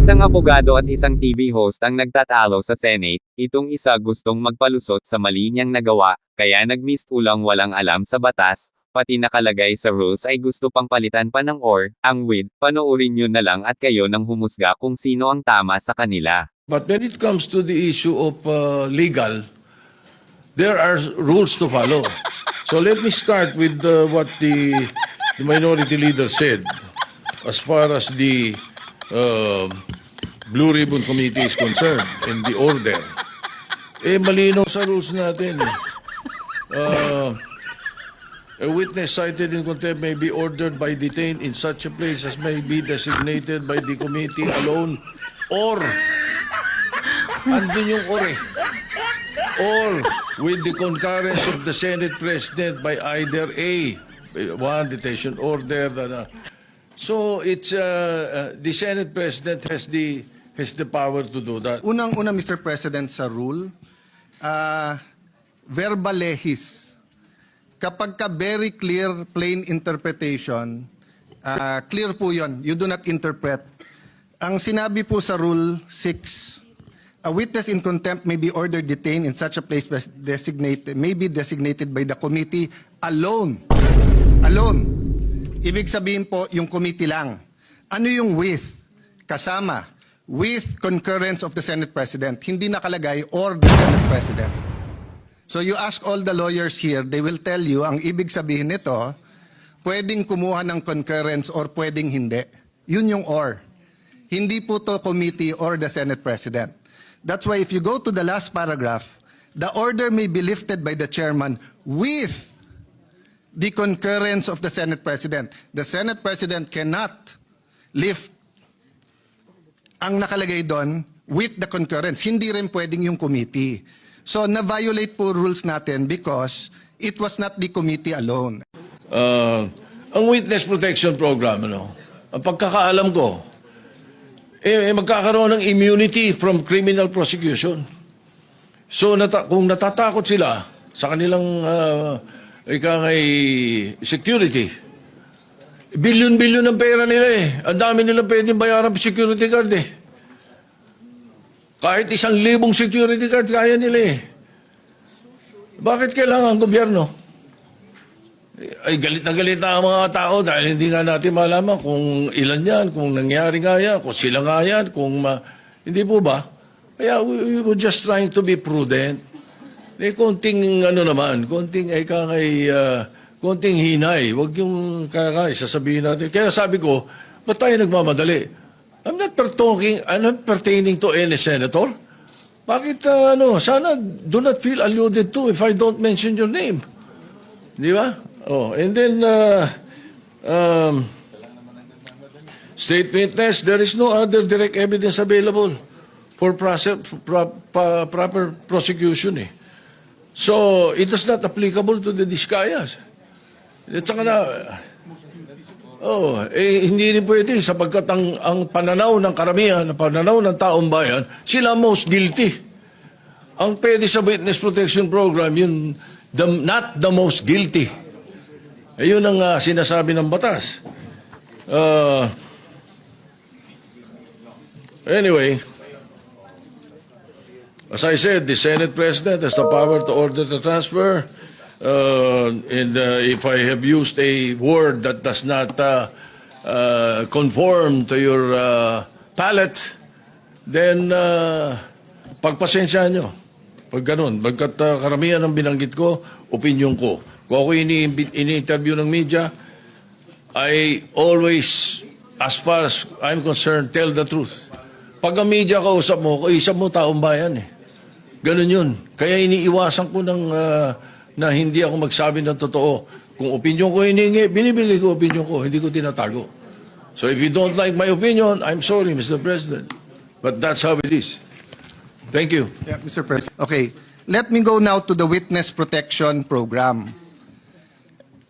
Isang abogado at isang TV host ang nagtatalo sa Senate, itong isa gustong magpalusot sa mali niyang nagawa, kaya nag-missed ulang walang alam sa batas, pati nakalagay sa rules ay gusto pang palitan pa ng or, ang with, panoorin nyo na lang at kayo nang humusga kung sino ang tama sa kanila. But when it comes to the issue of legal, there are rules to follow. So let me start with what the minority leader said as far as the Blue Ribbon Committee is concerned and the order. Malinaw sa rules natin. A witness cited in contempt may be ordered by detained in such a place as may be designated by the committee alone or andun yung or with the concurrence of the Senate President by either A, one detention order. So it's the Senate President has the power to do that. Unang-una, Mr. President, sa rule, verbal lehis. Kapag ka very clear, plain interpretation, clear po yun. You do not interpret. Ang sinabi po sa Rule 6, a witness in contempt may be ordered detained in such a place may be designated by the committee alone. Alone. Ibig sabihin po, yung committee lang. Ano yung with? Kasama. With concurrence of the Senate President. Hindi nakalagay or the Senate President. So you ask all the lawyers here, they will tell you, ang ibig sabihin nito, pwedeng kumuha ng concurrence or pwedeng hindi. Yun yung or. Hindi po to committee or the Senate President. That's why if you go to the last paragraph, the order may be lifted by the chairman with the concurrence of the Senate President. The Senate President cannot lift ang nakalagay doon with the concurrence. Hindi rin pwedeng yung committee. So, na-violate po rules natin because it was not the committee alone. Ang Witness Protection Program, ang pagkakaalam ko, magkakaroon ng immunity from criminal prosecution. So, kung natatakot sila sa kanilang security, billion-billion ang pera nila eh. Ang dami nila pwedeng bayaran security guard eh. Kahit 1,000 security guard, kaya nila eh. Bakit kailangan ang gobyerno? Ay galit na ang mga tao dahil hindi nga natin malaman kung ilan yan, kung nangyari nga yan, kung sila nga yan, hindi po ba? Kaya we were just trying to be prudent. Konting konting hinay. Huwag yung sasabihin natin. Kaya sabi ko, ba't tayo nagmamadali? I'm not pertaining to any senator. Bakit, sana do not feel alluded to if I don't mention your name. Di ba? And then, state witness, there is no other direct evidence available for proper prosecution eh. So, it is not applicable to the Discayas. At saka hindi rin pwede sapagkat ang pananaw ng karamihan, ang pananaw ng taong bayan, sila most guilty. Ang pwede sa Witness Protection Program, yun, not the most guilty. Ayun ang sinasabi ng batas. Anyway, as I said, the Senate President has the power to order the transfer. And if I have used a word that does not conform to your palate, then pagpasensyahan nyo. Pag ganun, bagkat karamihan ng binanggit ko, opinion ko. Kung ako ini-interview ng media, I always, as far as I'm concerned, tell the truth. Pag ang media kausap mo taong bayan eh. Ganun yun. Kaya iniiwasan ko na hindi ako magsabi ng totoo. Kung opinion ko hiningi, binibigay ko opinion ko, hindi ko tinatago. So if you don't like my opinion, I'm sorry, Mr. President. But that's how it is. Thank you. Yeah, Mr. President. Okay. Let me go now to the Witness Protection Program.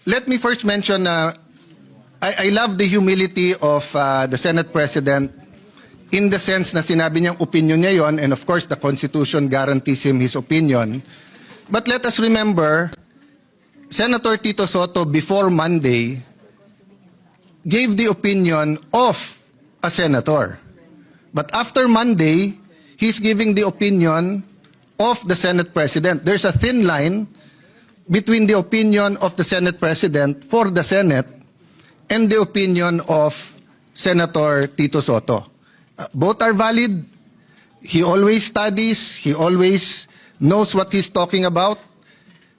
Let me first mention, I love the humility of the Senate President in the sense na sinabi niyang opinion niya yon, and of course the Constitution guarantees him his opinion. But let us remember, Senator Tito Soto before Monday gave the opinion of a senator. But after Monday, he's giving the opinion of the Senate President. There's a thin line between the opinion of the Senate President for the Senate and the opinion of Senator Tito Soto. Both are valid. He always studies, he always knows what he's talking about.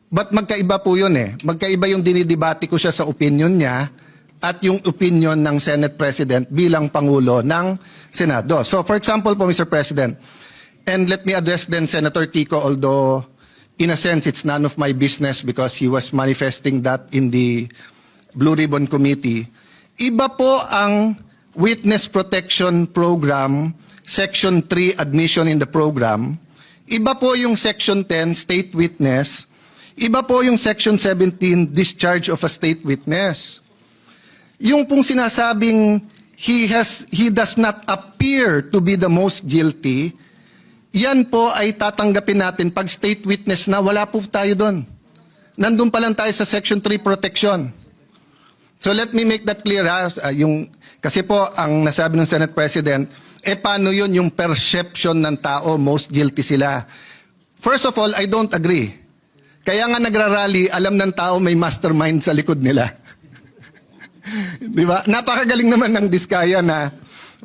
But magkaiba po yun eh. Magkaiba yung dinidebate ko siya sa opinion niya at yung opinion ng Senate President bilang Pangulo ng Senado. So for example po, Mr. President, and let me address then Senator Kiko, although in a sense it's none of my business because he was manifesting that in the Blue Ribbon Committee. Iba po ang Witness Protection Program, Section 3 admission in the program. Iba po yung Section 10 state witness. Iba po yung Section 17 discharge of a state witness. Yung pong sinasabing he does not appear to be the most guilty, yan po ay tatanggapin natin pag state witness na wala po tayo doon. Nandun pa lang tayo sa Section 3 protection. So let me make that clear ha. Kasi po ang nasabi ng Senate President, paano yun yung perception ng tao, most guilty sila. First of all, I don't agree. Kaya nga nagrarally, alam ng tao may mastermind sa likod nila. Di ba? Napakagaling naman ng Diskaya na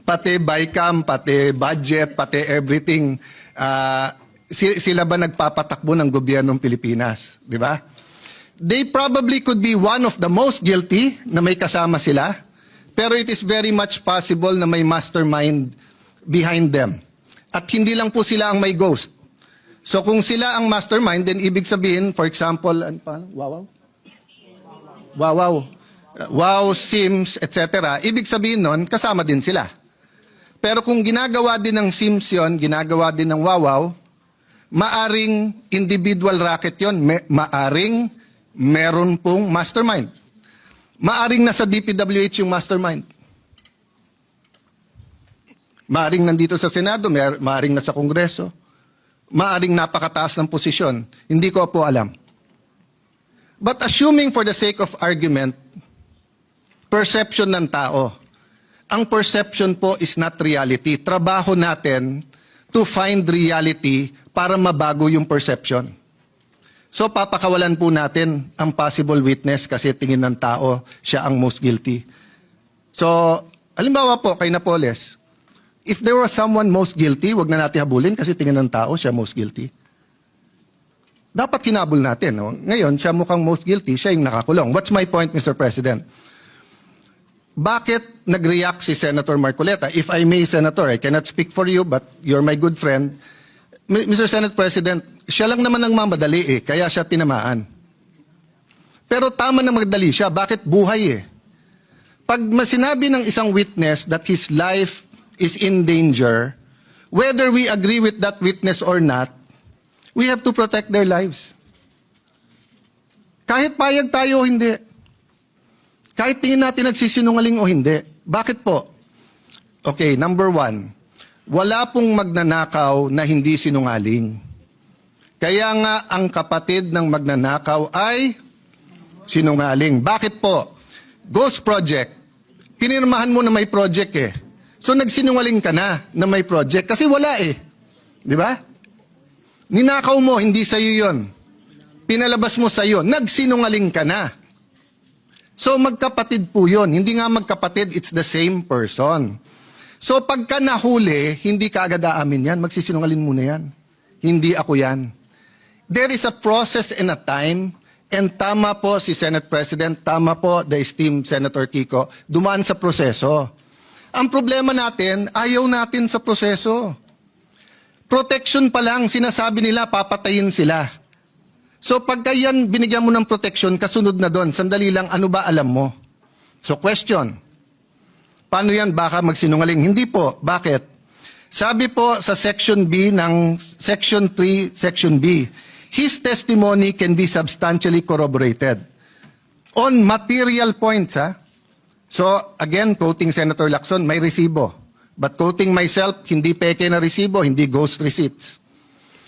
pati BICAM, pati budget, pati everything, sila ba nagpapatakbo ng gobyernong Pilipinas? Di ba? They probably could be one of the most guilty na may kasama sila, pero it is very much possible na may mastermind behind them. At hindi lang po sila ang may ghost. So kung sila ang mastermind, then ibig sabihin, for example, Wow, Sims, etc. Ibig sabihin nun, kasama din sila. Pero kung ginagawa din ng Sims yun, ginagawa din ng Wawaw, maaring individual racket yun, maaring meron pong mastermind. Maaring nasa DPWH yung mastermind. Maaring nandito sa Senado, maaring nasa Kongreso. Maaring napakataas ng posisyon. Hindi ko po alam. But assuming for the sake of argument, perception ng tao. Ang perception po is not reality. Trabaho natin to find reality para mabago yung perception. So papakawalan po natin ang possible witness kasi tingin ng tao siya ang most guilty. So, halimbawa po kay Napoles, if there was someone most guilty, wag na natin habulin kasi tingin ng tao siya most guilty. Dapat kinabul natin. No? Ngayon, siya mukhang most guilty, siya yung nakakulong. What's my point, Mr. President? Bakit nag-react si Senator Marcoleta? If I may, Senator, I cannot speak for you, but you're my good friend. Mr. Senate President, siya lang naman ang mamadali kaya siya tinamaan. Pero tama na magdali siya, bakit buhay Pag sinabi ng isang witness that his life is in danger, whether we agree with that witness or not, we have to protect their lives. Kahit payag tayo o hindi. Kahit tingin natin nagsisinungaling o hindi. Bakit po? Okay, number one, wala pong magnanakaw na hindi sinungaling. Kaya nga ang kapatid ng magnanakaw ay sinungaling. Bakit po? Ghost Project. Pinirmahan mo na may project So nagsinungaling ka na may project kasi wala Di ba? Ninakaw mo, hindi sa'yo yon. Pinalabas mo sa'yo, nagsinungaling ka na. So magkapatid po yun. Hindi nga magkapatid, it's the same person. So pagka nahuli, hindi ka agad aamin yan. Magsisinungaling muna yan. Hindi ako yan. There is a process and a time, and tama po si Senate President, tama po the esteemed Senator Kiko, dumaan sa proseso. Ang problema natin, ayaw natin sa proseso. Protection pa lang, sinasabi nila, papatayin sila. So pagka yan, binigyan mo ng protection, kasunod na doon, sandali lang, ano ba alam mo? So question, paano yan baka magsinungaling? Hindi po. Bakit? Sabi po sa Section B ng Section 3, Section B, his testimony can be substantially corroborated on material points. So again, quoting Senator Lacson, may resibo. But quoting myself, hindi peke na resibo, hindi ghost receipts.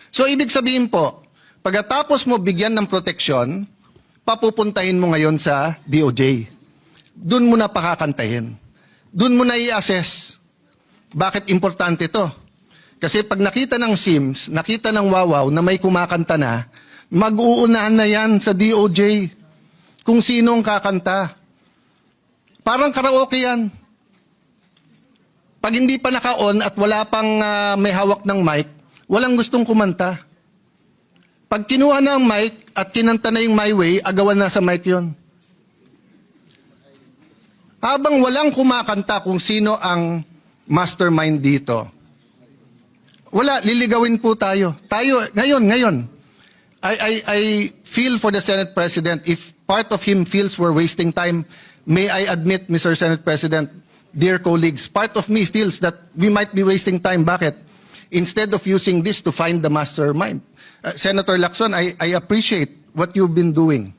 So ibig sabihin po, pagkatapos mo bigyan ng proteksyon, papupuntahin mo ngayon sa DOJ. Doon mo na pakakantahin. Doon mo na i-assess. Bakit importante to? Kasi pag nakita ng SIMS, nakita ng Wawaw na may kumakanta na, mag-uunahan na yan sa DOJ kung sino ang kakanta. Parang karaoke yan. Pag hindi pa naka-on at wala pang may hawak ng mic, walang gustong kumanta. Pag kinuha na ang mic at kinanta na yung My Way, agawan na sa mic yon. Habang walang kumakanta kung sino ang mastermind dito, wala, liligawin po tayo. Ngayon, I feel for the Senate President. If part of him feels we're wasting time, may I admit, Mr. Senate President, dear colleagues, part of me feels that we might be wasting time. Bakit? Instead of using this to find the mastermind. Senator Lacson, I appreciate what you've been doing.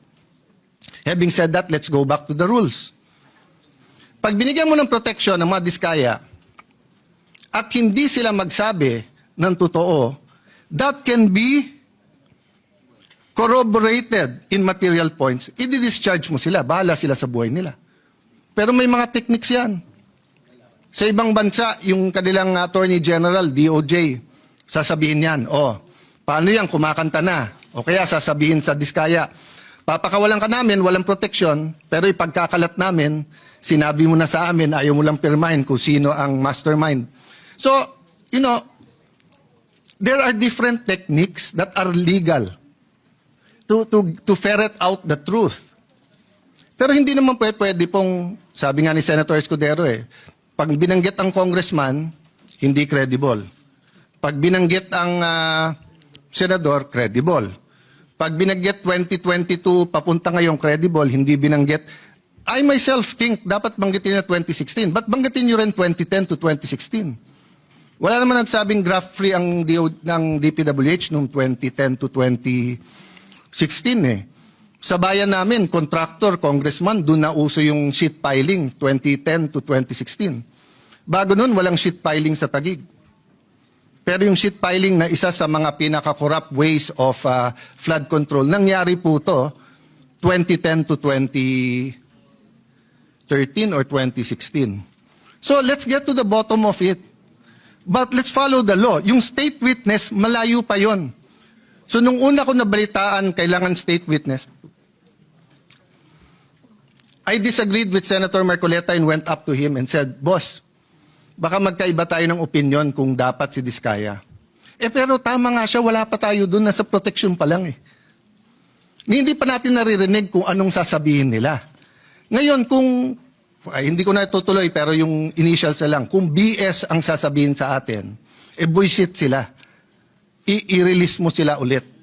Having said that, let's go back to the rules. Pag binigyan mo ng protection ng mga diskaya at hindi sila magsabi ng totoo, that can be corroborated in material points. I-discharge mo sila, bahala sila sa buhay nila. Pero may mga techniques yan. Sa ibang bansa, yung kanilang Attorney General, DOJ, sasabihin yan, paano yan, kumakanta na? O kaya sasabihin sa diskaya, papakawalan ka namin, walang protection, pero ipagkakalat namin, sinabi mo na sa amin, ayaw mo lang pirmahin kung sino ang mastermind. So, there are different techniques that are legal to ferret out the truth. Pero hindi naman pwede pong, sabi nga ni Senator Escudero pag binanggit ang congressman, hindi credible. Pag binanggit ang senador, credible. Pag binanggit 2022, papunta ngayong credible, hindi binanggit. I myself think dapat banggitin na 2016. Ba't banggitin nyo rin 2010 to 2016? Wala naman nagsabing graft-free ang ng DPWH noong 2010 to 2016 Sa bayan namin, contractor, congressman, doon na uso yung sheet piling 2010 to 2016. Bago nun, walang sheet piling sa Taguig. Pero yung sheet piling na isa sa mga pinaka-corrupt ways of flood control, nangyari po to 2010 to 2013 or 2016. So let's get to the bottom of it. But let's follow the law. Yung state witness, malayo pa yon. So nung una ko nabalitaan, kailangan state witness, I disagreed with Senator Marcoleta and went up to him and said, Boss, baka magkaiba tayo ng opinion kung dapat si Diskaya. Pero tama nga siya, wala pa tayo dun, nasa protection pa lang Hindi pa natin naririnig kung anong sasabihin nila. Ngayon, kung, hindi ko na tutuloy, pero yung initials na lang, kung BS ang sasabihin sa atin, buisit sila. I-release mo sila ulit.